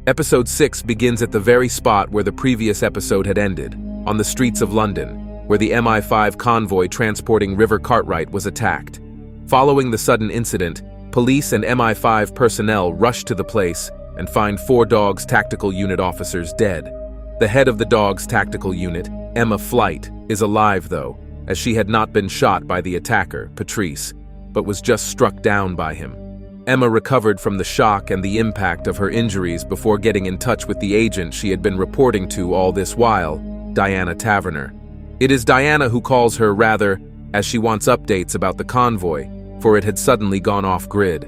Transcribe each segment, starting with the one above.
Episode 6 begins at the very spot where the previous episode had ended, on the streets of London, where the MI5 convoy transporting River Cartwright was attacked. Following the sudden incident, police and MI5 personnel rush to the place and find 4 Dogs Tactical Unit officers dead. The head of the Dogs Tactical Unit, Emma Flight, is alive though, as she had not been shot by the attacker, Patrice, but was just struck down by him. Emma recovered from the shock and the impact of her injuries before getting in touch with the agent she had been reporting to all this while, Diana Taverner. It is Diana who calls her rather, as she wants updates about the convoy, for it had suddenly gone off-grid.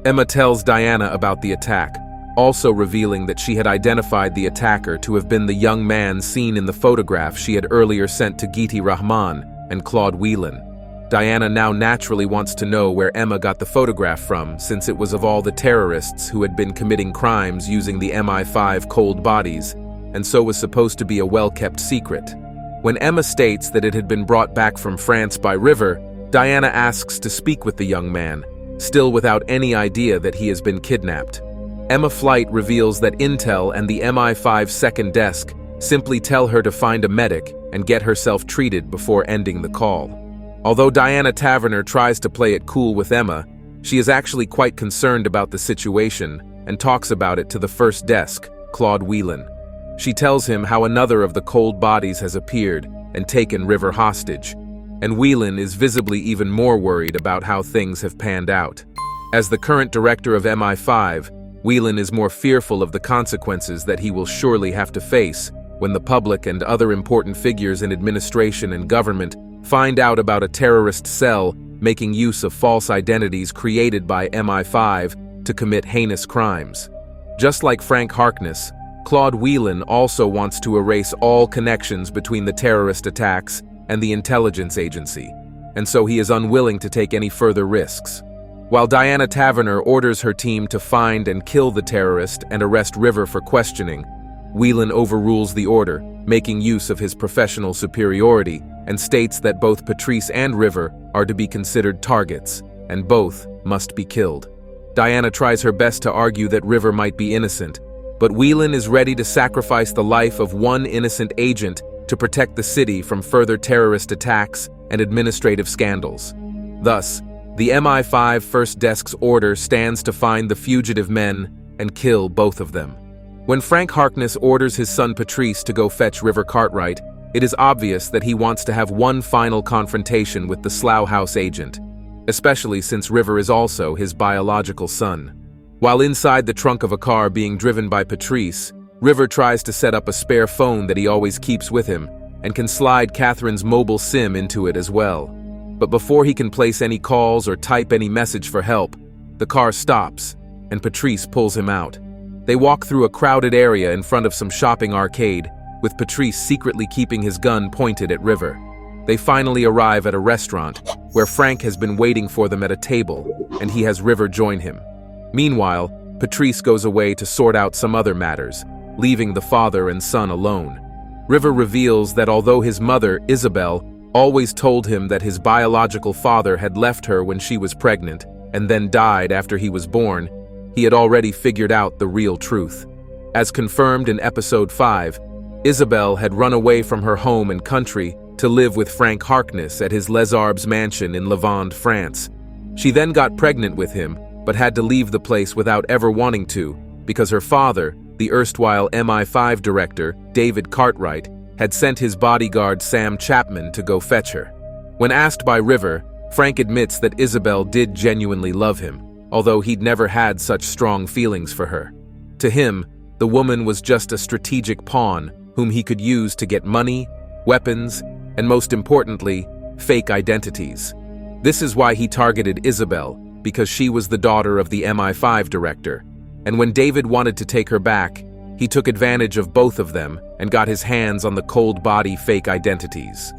Emma tells Diana about the attack, also revealing that she had identified the attacker to have been the young man seen in the photograph she had earlier sent to Giti Rahman and Claude Whelan. Diana now naturally wants to know where Emma got the photograph from, since it was of all the terrorists who had been committing crimes using the MI5 cold bodies, and so was supposed to be a well-kept secret. When Emma states that it had been brought back from France by River, Diana asks to speak with the young man, still without any idea that he has been kidnapped. Emma Flight reveals that Intel and the MI5 second desk simply tell her to find a medic and get herself treated before ending the call. Although Diana Taverner tries to play it cool with Emma, she is actually quite concerned about the situation and talks about it to the first desk, Claude Whelan. She tells him how another of the cold bodies has appeared and taken River hostage, and Whelan is visibly even more worried about how things have panned out. As the current director of MI5, Whelan is more fearful of the consequences that he will surely have to face when the public and other important figures in administration and government find out about a terrorist cell making use of false identities created by MI5 to commit heinous crimes. Just like Frank Harkness, Claude Whelan also wants to erase all connections between the terrorist attacks and the intelligence agency, and so he is unwilling to take any further risks. While Diana Taverner orders her team to find and kill the terrorist and arrest River for questioning, Whelan overrules the order, making use of his professional superiority, and states that both Patrice and River are to be considered targets, and both must be killed. Diana tries her best to argue that River might be innocent, but Whelan is ready to sacrifice the life of one innocent agent to protect the city from further terrorist attacks and administrative scandals. Thus, the MI5 First Desk's order stands to find the fugitive men and kill both of them. When Frank Harkness orders his son Patrice to go fetch River Cartwright, it is obvious that he wants to have one final confrontation with the Slough House agent, especially since River is also his biological son. While inside the trunk of a car being driven by Patrice, River tries to set up a spare phone that he always keeps with him and can slide Catherine's mobile SIM into it as well. But before he can place any calls or type any message for help, the car stops and Patrice pulls him out. They walk through a crowded area in front of some shopping arcade, with Patrice secretly keeping his gun pointed at River. They finally arrive at a restaurant, where Frank has been waiting for them at a table, and he has River join him. Meanwhile, Patrice goes away to sort out some other matters, leaving the father and son alone. River reveals that although his mother, Isabel, always told him that his biological father had left her when she was pregnant and then died after he was born, he had already figured out the real truth. As confirmed in episode 5, Isabel had run away from her home and country to live with Frank Harkness at his Les Arbres mansion in Lavande, France. She then got pregnant with him, but had to leave the place without ever wanting to, because her father, the erstwhile MI5 director, David Cartwright, had sent his bodyguard Sam Chapman to go fetch her. When asked by River, Frank admits that Isabel did genuinely love him, although he'd never had such strong feelings for her. To him, the woman was just a strategic pawn whom he could use to get money, weapons, and most importantly, fake identities. This is why he targeted Isabel, because she was the daughter of the MI5 director, and when David wanted to take her back, he took advantage of both of them and got his hands on the cold body fake identities.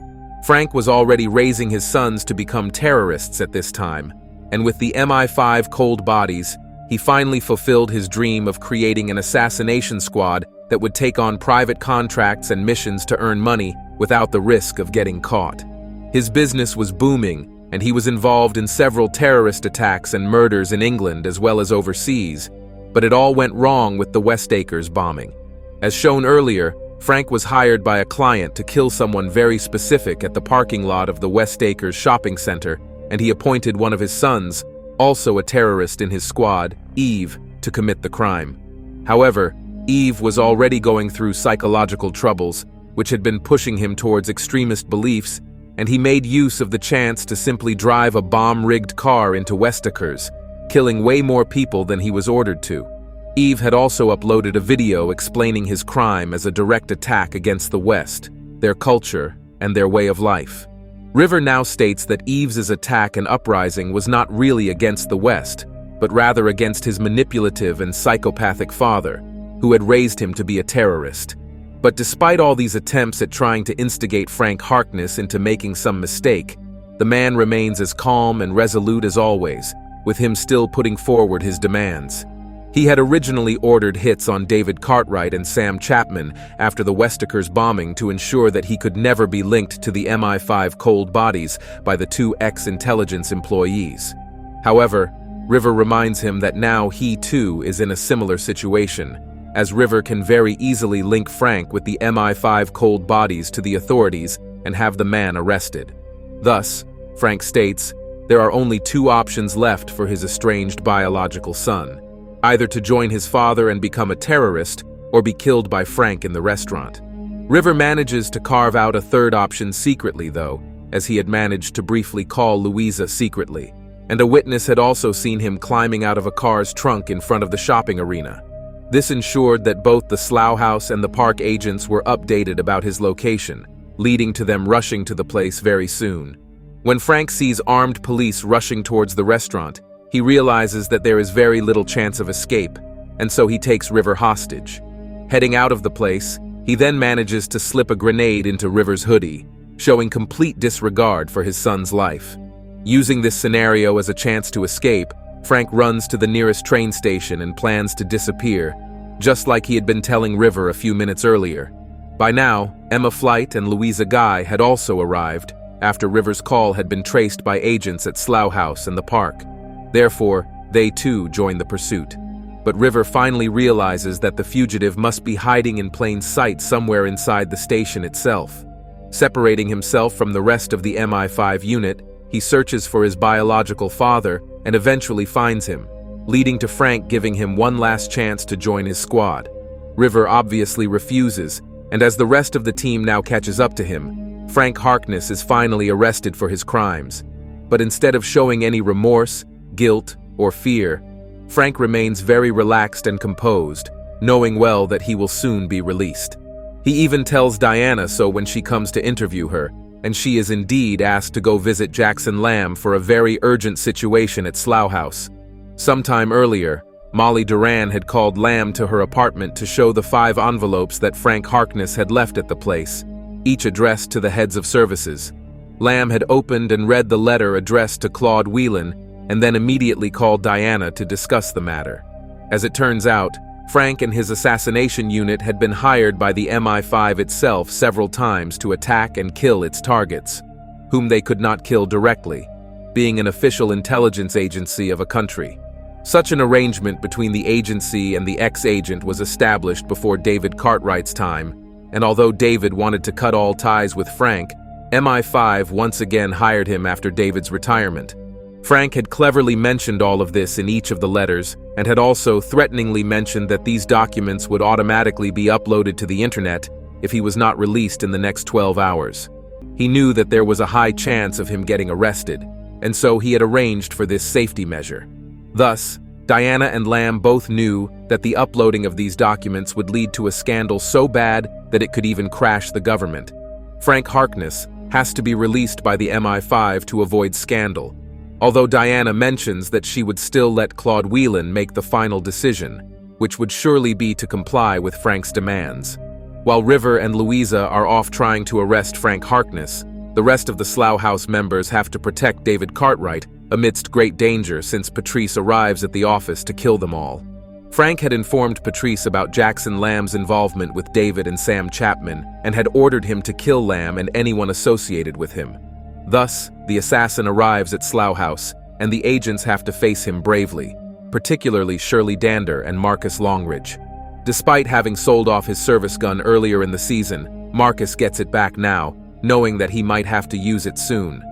Frank was already raising his sons to become terrorists at this time, and with the MI5 cold bodies, he finally fulfilled his dream of creating an assassination squad that would take on private contracts and missions to earn money without the risk of getting caught. His business was booming, and he was involved in several terrorist attacks and murders in England as well as overseas, But it all went wrong with the West Acres bombing. As shown earlier, Frank was hired by a client to kill someone very specific at the parking lot of the West Acres shopping center, and he appointed one of his sons, also a terrorist in his squad, Eve, to commit the crime. However, Eve was already going through psychological troubles, which had been pushing him towards extremist beliefs, and he made use of the chance to simply drive a bomb-rigged car into West Acres, killing way more people than he was ordered to. Eve had also uploaded a video explaining his crime as a direct attack against the West, their culture, and their way of life. River now states that Eve's attack and uprising was not really against the West, but rather against his manipulative and psychopathic father, who had raised him to be a terrorist. But despite all these attempts at trying to instigate Frank Harkness into making some mistake, the man remains as calm and resolute as always, with him still putting forward his demands. He had originally ordered hits on David Cartwright and Sam Chapman after the West Acres bombing to ensure that he could never be linked to the MI5 cold bodies by the two ex-intelligence employees. However, River reminds him that now he too is in a similar situation, as River can very easily link Frank with the MI5 cold bodies to the authorities and have the man arrested. Thus, Frank states, there are only two options left for his estranged biological son: either to join his father and become a terrorist, or be killed by Frank in the restaurant. River manages to carve out a third option secretly, though, as he had managed to briefly call Louisa secretly, and a witness had also seen him climbing out of a car's trunk in front of the shopping arena. This ensured that both the Slough House and the park agents were updated about his location, leading to them rushing to the place very soon. When Frank sees armed police rushing towards the restaurant, he realizes that there is very little chance of escape, and so he takes River hostage. Heading out of the place, he then manages to slip a grenade into River's hoodie, showing complete disregard for his son's life. Using this scenario as a chance to escape, Frank runs to the nearest train station and plans to disappear, just like he had been telling River a few minutes earlier. By now, Emma Flight and Louisa Guy had also arrived, after River's call had been traced by agents at Slough House and the park. Therefore, they too join the pursuit. But River finally realizes that the fugitive must be hiding in plain sight somewhere inside the station itself. Separating himself from the rest of the MI5 unit, he searches for his biological father and eventually finds him, leading to Frank giving him one last chance to join his squad. River obviously refuses, and as the rest of the team now catches up to him, Frank Harkness is finally arrested for his crimes. But instead of showing any remorse, guilt, or fear, Frank remains very relaxed and composed, knowing well that he will soon be released. He even tells Diana so when she comes to interview her, and she is indeed asked to go visit Jackson Lamb for a very urgent situation at Slough House. Sometime earlier, Molly Duran had called Lamb to her apartment to show the 5 envelopes that Frank Harkness had left at the place, each addressed to the heads of services. Lamb had opened and read the letter addressed to Claude Whelan, and then immediately called Diana to discuss the matter. As it turns out, Frank and his assassination unit had been hired by the MI5 itself several times to attack and kill its targets, whom they could not kill directly, being an official intelligence agency of a country. Such an arrangement between the agency and the ex-agent was established before David Cartwright's time, and although David wanted to cut all ties with Frank, MI5 once again hired him after David's retirement. Frank had cleverly mentioned all of this in each of the letters, and had also threateningly mentioned that these documents would automatically be uploaded to the internet if he was not released in the next 12 hours. He knew that there was a high chance of him getting arrested, and so he had arranged for this safety measure. Thus, Diana and Lamb both knew that the uploading of these documents would lead to a scandal so bad that it could even crash the government. Frank Harkness has to be released by the MI5 to avoid scandal, although Diana mentions that she would still let Claude Whelan make the final decision, which would surely be to comply with Frank's demands. While River and Louisa are off trying to arrest Frank Harkness, the rest of the Slough House members have to protect David Cartwright amidst great danger since Patrice arrives at the office to kill them all. Frank had informed Patrice about Jackson Lamb's involvement with David and Sam Chapman and had ordered him to kill Lamb and anyone associated with him. Thus, the assassin arrives at Slough House, and the agents have to face him bravely. particularly Shirley Dander and Marcus Longridge. Despite having sold off his service gun earlier in the season, Marcus gets it back now, knowing that he might have to use it soon.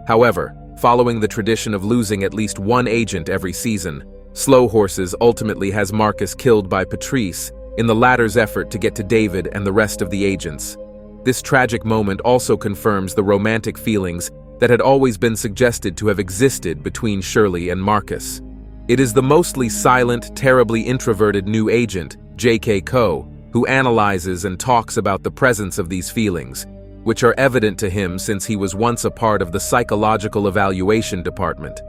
However, following the tradition of losing at least one agent every season, Slow Horses ultimately has Marcus killed by Patrice in the latter's effort to get to David and the rest of the agents. This tragic moment also confirms the romantic feelings that had always been suggested to have existed between Shirley and Marcus. It is the mostly silent, terribly introverted new agent, J.K. Coe, who analyzes and talks about the presence of these feelings, which are evident to him since he was once a part of the psychological evaluation department.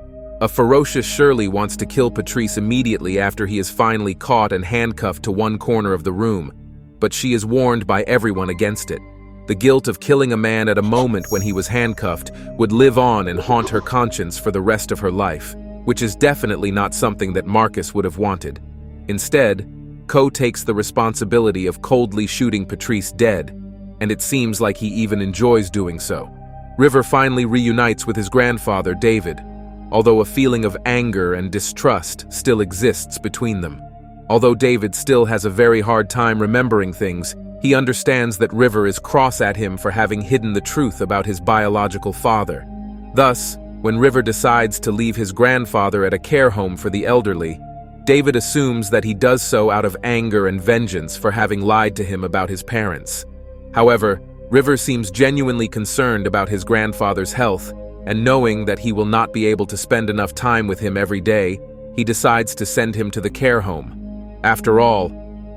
A ferocious Shirley wants to kill Patrice immediately after he is finally caught and handcuffed to one corner of the room, but she is warned by everyone against it. The guilt of killing a man at a moment when he was handcuffed would live on and haunt her conscience for the rest of her life, which is definitely not something that Marcus would have wanted. Instead, Coe takes the responsibility of coldly shooting Patrice dead, and it seems like he even enjoys doing so. River finally reunites with his grandfather, David, although a feeling of anger and distrust still exists between them. Although David still has a very hard time remembering things, he understands that River is cross at him for having hidden the truth about his biological father. Thus, when River decides to leave his grandfather at a care home for the elderly, David assumes that he does so out of anger and vengeance for having lied to him about his parents. However, River seems genuinely concerned about his grandfather's health, and knowing that he will not be able to spend enough time with him every day, he decides to send him to the care home. After all,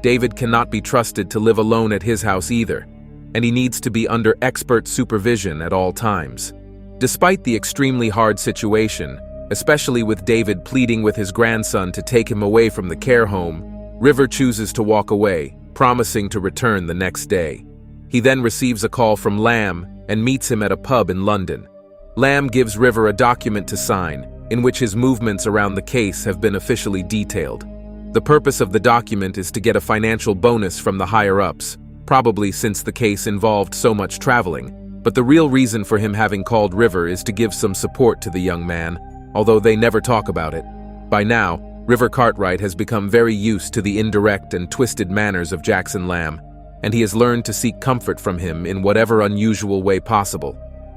David cannot be trusted to live alone at his house either, and he needs to be under expert supervision at all times. Despite the extremely hard situation, especially with David pleading with his grandson to take him away from the care home, River chooses to walk away, promising to return the next day. He then receives a call from Lamb and meets him at a pub in London. Lamb gives River a document to sign, in which his movements around the case have been officially detailed. The purpose of the document is to get a financial bonus from the higher-ups, probably since the case involved so much traveling, but the real reason for him having called River is to give some support to the young man, although they never talk about it. By now, River Cartwright has become very used to the indirect and twisted manners of Jackson Lamb, and he has learned to seek comfort from him in whatever unusual way possible.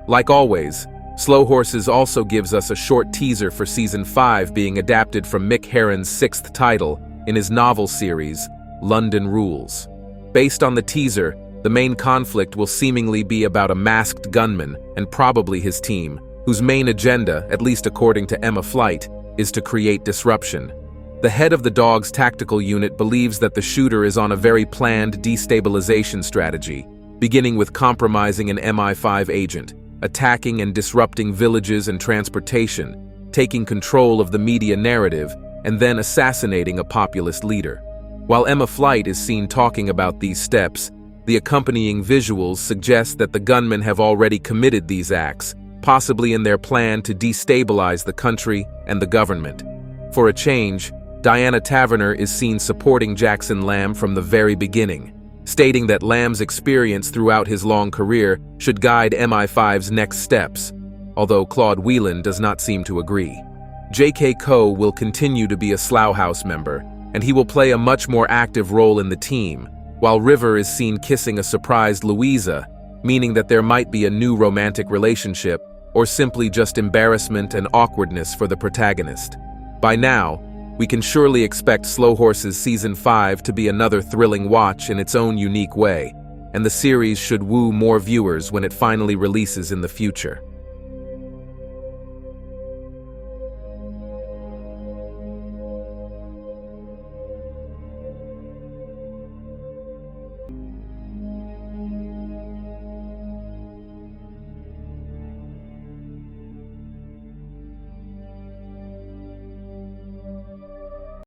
Like always, Slow Horses also gives us a short teaser for Season 5 being adapted from Mick Herron's 6th title in his novel series, London Rules. Based on the teaser, the main conflict will seemingly be about a masked gunman and probably his team, whose main agenda, at least according to Emma Flight, is to create disruption. The head of the Dog's tactical unit believes that the shooter is on a very planned destabilization strategy, beginning with compromising an MI5 agent, attacking and disrupting villages and transportation, taking control of the media narrative, and then assassinating a populist leader. While Emma Flight is seen talking about these steps, the accompanying visuals suggest that the gunmen have already committed these acts, possibly in their plan to destabilize the country and the government. For a change, Diana Taverner is seen supporting Jackson Lamb from the very beginning, stating that Lamb's experience throughout his long career should guide MI5's next steps, although Claude Whelan does not seem to agree. J.K. Coe will continue to be a Slough House member, and he will play a much more active role in the team, while River is seen kissing a surprised Louisa, meaning that there might be a new romantic relationship, or simply just embarrassment and awkwardness for the protagonist. By now, we can surely expect Slow Horses Season 5 to be another thrilling watch in its own unique way, and the series should woo more viewers when it finally releases in the future.